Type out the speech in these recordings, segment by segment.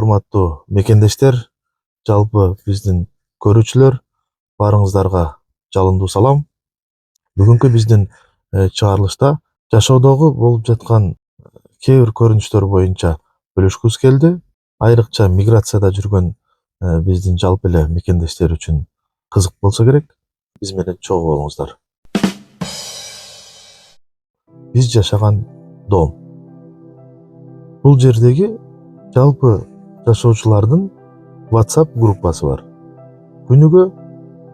урматтуу мекендештер, жалпы биздин көрүүчүлөр, баарыңыздарга жалындуу салам. Бүгүнкү биздин чыгарылышта жашоодогу болуп жаткан кээ бир көрүнүштөр боюнча бөлүшкүбүз келди. Айрыкча миграцияда жүргөн биздин жалпы эле мекендештер үчүн кызык болсо керек. Биз менен чогуу болуңуздар. Биз жашаган дом. Бул жердеги жалпы жашоочулардын WhatsApp группасы бар. Күнүгө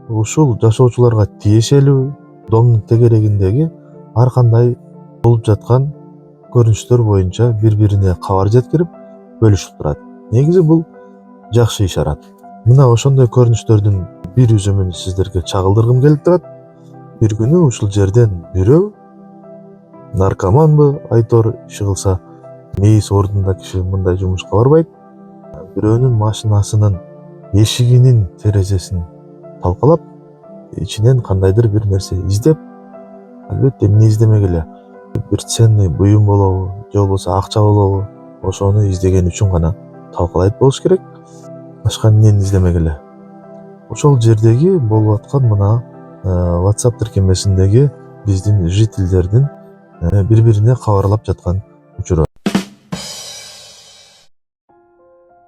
ушул жашоочуларга тиешелүү домдун тегерегиндеги ар кандай болуп жаткан көрүнүштөр боюнча бири-бирине кабар жеткирип бөлүшүп турат. Негизи бул жакшы ишарат. Мына ошондой көрүнүштөрдүн бир үзүмүн сиздерге чагылдыргым келип турат. Бир күнү ушул жерден бирөө наркоманбы айтор иши кылса, мейис ордунда киши мындай жумушка барбайт. Бирөөнүн машинасынын эшигинин терезесин талкалап, ичинен кандайдыр бир нерсе издеп, албетте эмне издемек эле, бир ценный буюм болобу, же болбосо акча болобу, ошону издеген үчүн гана талкалайт болуш керек. Башка эмнени издемек эле. Ошол жердеги болуп аткан мына WhatsApp тиркемесиндеги биздин жительдердин бири-бирине кабарлап жаткан учуру.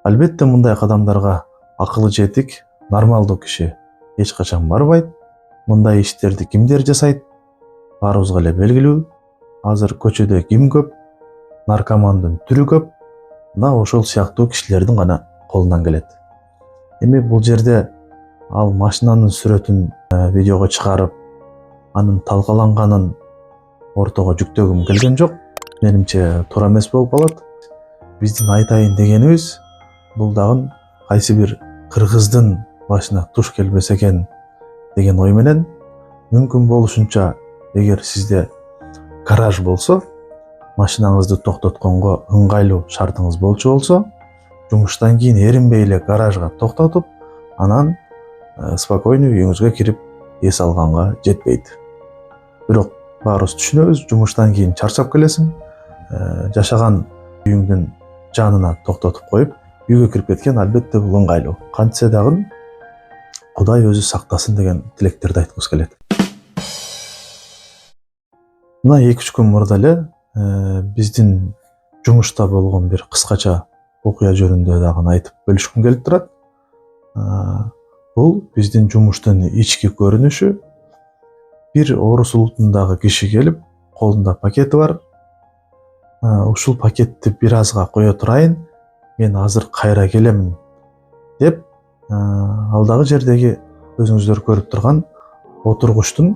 Албетте мындай кадамдарга акылы жетик, нормалдуу киши эч качан барбайт. Мындай иштерди кимдер жасайт? Баарыбызга эле белгилүү. Азыр көчөдө ким көп? Наркомандын түрү көп. Мына ошол сыяктуу кишилердин гана колунан келет. Эми бул жерде ал машинанын сүрөтүн видеого чыгарып, анын талкаланганын ортого жүктөгүм келген жок. Менимче туура эмес болуп калат. Биздин айтайын дегенибиз, бул дагы кайсы бир кыргыздын башына туш келбесе экен деген ой менен, мүмкүн болушунча эгер сизде гараж болсо, машинаңызды токтотконго ыңгайлуу шартыңыз болчу болсо, жумуштан кийин эринбей эле гаражга токтотуп, анан спокойно үйүңүзгө кирип эс алганга жетпейт. Бирок баарыбыз түшүнөбүз, жумуштан кийин чарчап келесиң, жашаган үйүңдүн жанына токтотуп коюп, үйгө кирип кеткен албетте бул ыңгайлуу. Кантсе дагы Кудай өзү сактасын деген тилектерди айткыбыз келет. Мына 2-3 күн мурда эле биздин жумушта болгон бир кыскача окуя жөнүндө дагы айтып бөлүшкүм келип турат. Бул биздин жумуштун ички көрүнүшү. Бир орус улутундагы киши келип, колунда пакети бар. Ушул пакетти бир азга кое турайын, мен азыр кайра келемин деп, ал дагы жердеги өзүңүздөр көрүп турган отургучтун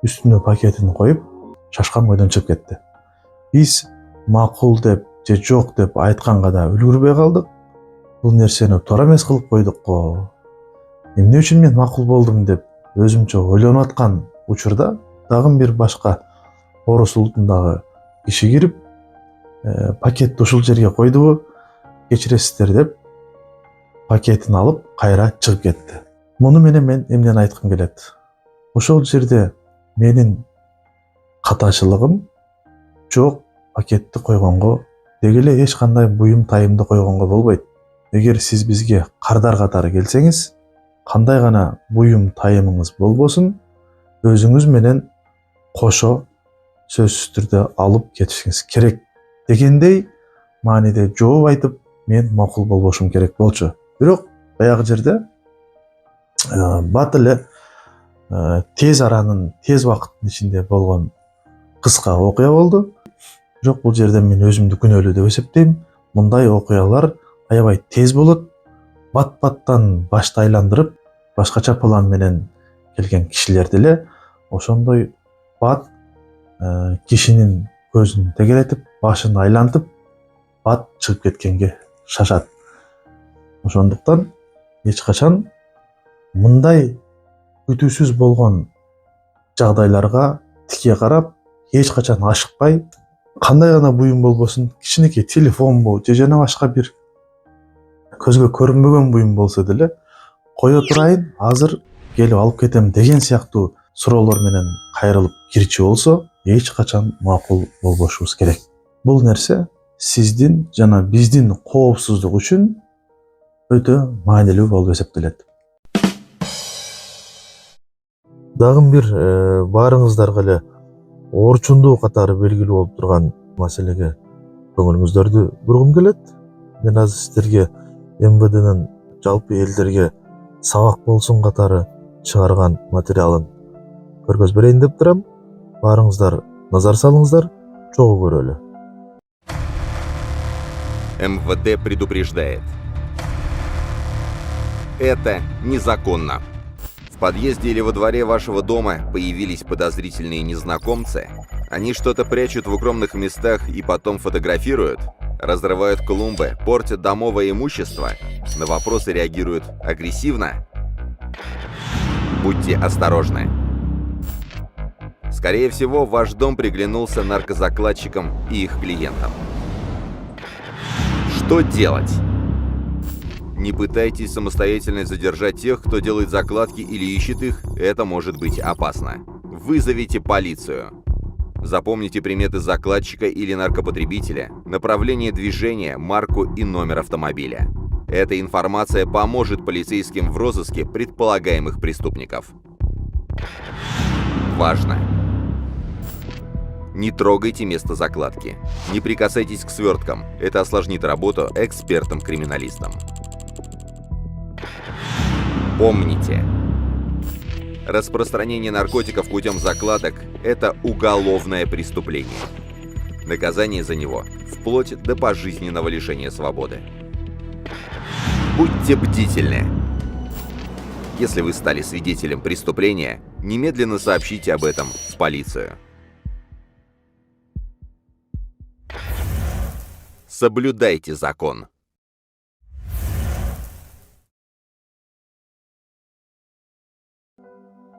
үстүнө пакетин коюп, шашкан бойдон чыгып кетти. Биз макул деп же жок деп айтканга да үлгүрбөй калдык. Бул нерсени туура эмес кылып койдук го. Эмне үчүн мен макул болдум деп өзүмчө ойлонуп аткан учурда дагы бир башка орус улутундагы киши кирип, пакетти ушул жерге койдубу, кечиресиздер деп пакетин алып кайра чыгып кетти. Муну менен мен эмнени айткым келет? Ошол жерде менин катачылыгым жок, пакетти койгонго деги эле эч кандай буюм тайымды койгонго болбойт. Эгер сиз бизге кардар катары келсеңиз, кандай гана буюм тайымыңыз болбосун, өзүңүз менен кошо сөзсүз түрдө алып кетишиңиз керек дегендей мааниде жооп айтып, мен макул болбошум керек болчу. Бирок баягы жерде бат эле тез аранын, тез убакыттын ичинде болгон кыска окуя болду. Бирок бул жерде мен өзүмдү күнөөлүү деп эсептейм. Мындай окуялар аябай тез болот. Бат-баттан башты айландырып, башкача план менен келген кишилер деле ошондой бат кишинин көзүн тегеретип, башын айлантып, бат чыгып кеткенге шашат. Ошондуктан эч качан мындай күтүүсүз болгон жагдайларга тике карап, эч качан ашыкпай, кандай гана буюм болбосун, кичинекей телефонбу же жана башка бир көзгө көрүнбөгөн буюм болсо деле, кое турайын, азыр келип алып кетем деген сыяктуу суроолор менен кайрылып кирчү болсо, эч качан макул болбошубуз керек. Бул нерсе сиздин жана биздин коопсуздук үчүн өтө маанилүү болуп эсептелет. Дагы бир баарыңыздарга эле орчундуу катары белгилүү болуп турган маселеге көңүлүңүздөрдү бургум келет. Мен азыр сиздерге МВДнын жалпы элдерге сабак болсун катары чыгарган материалын көргөзүп берейин деп турам. Баарыңыздар назар салыңыздар, чогуу көрөлү. МВД предупреждает. Это незаконно. В подъезде или во дворе вашего дома появились подозрительные незнакомцы. Они что-то прячут в укромных местах и потом фотографируют, разрывают клумбы, портят домовое имущество, на вопросы реагируют агрессивно. Будьте осторожны. Скорее всего, ваш дом приглянулся наркозакладчикам и их клиентам. Что делать? Не пытайтесь самостоятельно задержать тех, кто делает закладки или ищет их, это может быть опасно. Вызовите полицию. Запомните приметы закладчика или наркопотребителя, направление движения, марку и номер автомобиля. Эта информация поможет полицейским в розыске предполагаемых преступников. Важно! Не трогайте место закладки. Не прикасайтесь к сверткам. Это осложнит работу экспертам-криминалистам. Помните, распространение наркотиков путем закладок – это уголовное преступление. Наказание за него – вплоть до пожизненного лишения свободы. Будьте бдительны. Если вы стали свидетелем преступления, немедленно сообщите об этом в полицию. Соблюдайте закон.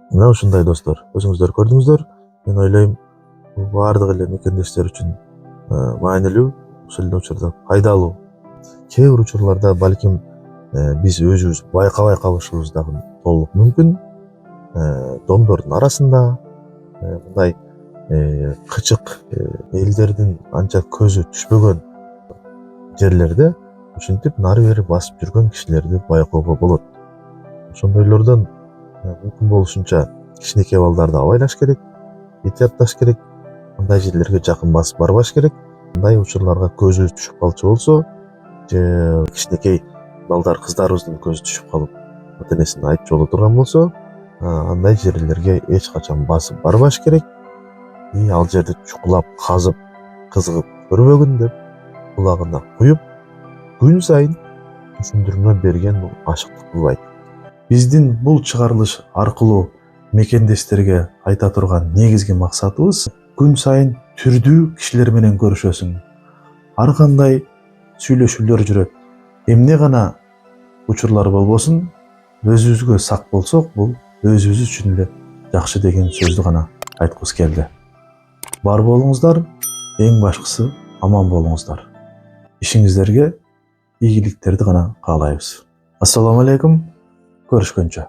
Мына ушундай достор, өзүңүздөр көрдүңүздөр. Мен ойлойм, баардык эле мекендештер үчүн маанилүү, ошол эле учурда пайдалуу. Кээ бир учурларда балким биз өзүбүз байкабай калышыбыз дагы толук мүмкүн. Домдордун арасында мындай кычык элдердин анча көзү түшпөгөн жерлерде ушинтип нары бери басып жүргөн кишилерди байкоого болот. Ошондойлордон мүмкүн болушунча кичинекей балдарды абайлаш керек, этиятташ керек, андай жерлерге жакын басып барбаш керек. Андай учурларга көзү түшүп калчу болсо, же кичинекей балдар, кыздарыбыздын көзү түшүп калып, ата-энесине айтчу боло турган болсо, андай жерлерге эч качан басып барбаш керек. И ал жерди чукулап, казып, кызыгып көрбөгүн деп кулагына куюп, күн сайын түшүндүрмө берген бул ашыктык кылбайт. Биздин бул чыгарылыш аркылуу мекендештерге айта турган негизги максатыбыз күн сайын түрдүү кишилер менен көрүшөсүң. Ар кандай сүйлөшүүлөр жүрөт. Эмне гана учурлар болбосун, өзүбүзгө сак болсок, бул өзүбүз үчүн эле жакшы деген сөздү гана айткыбыз келди. Бар болуңуздар, эң башкысы аман болуңуздар. Ишиңиздерге ийгиликтерди гана каалайбыз. Ассаламу алейкум. Көрүшкөнчө.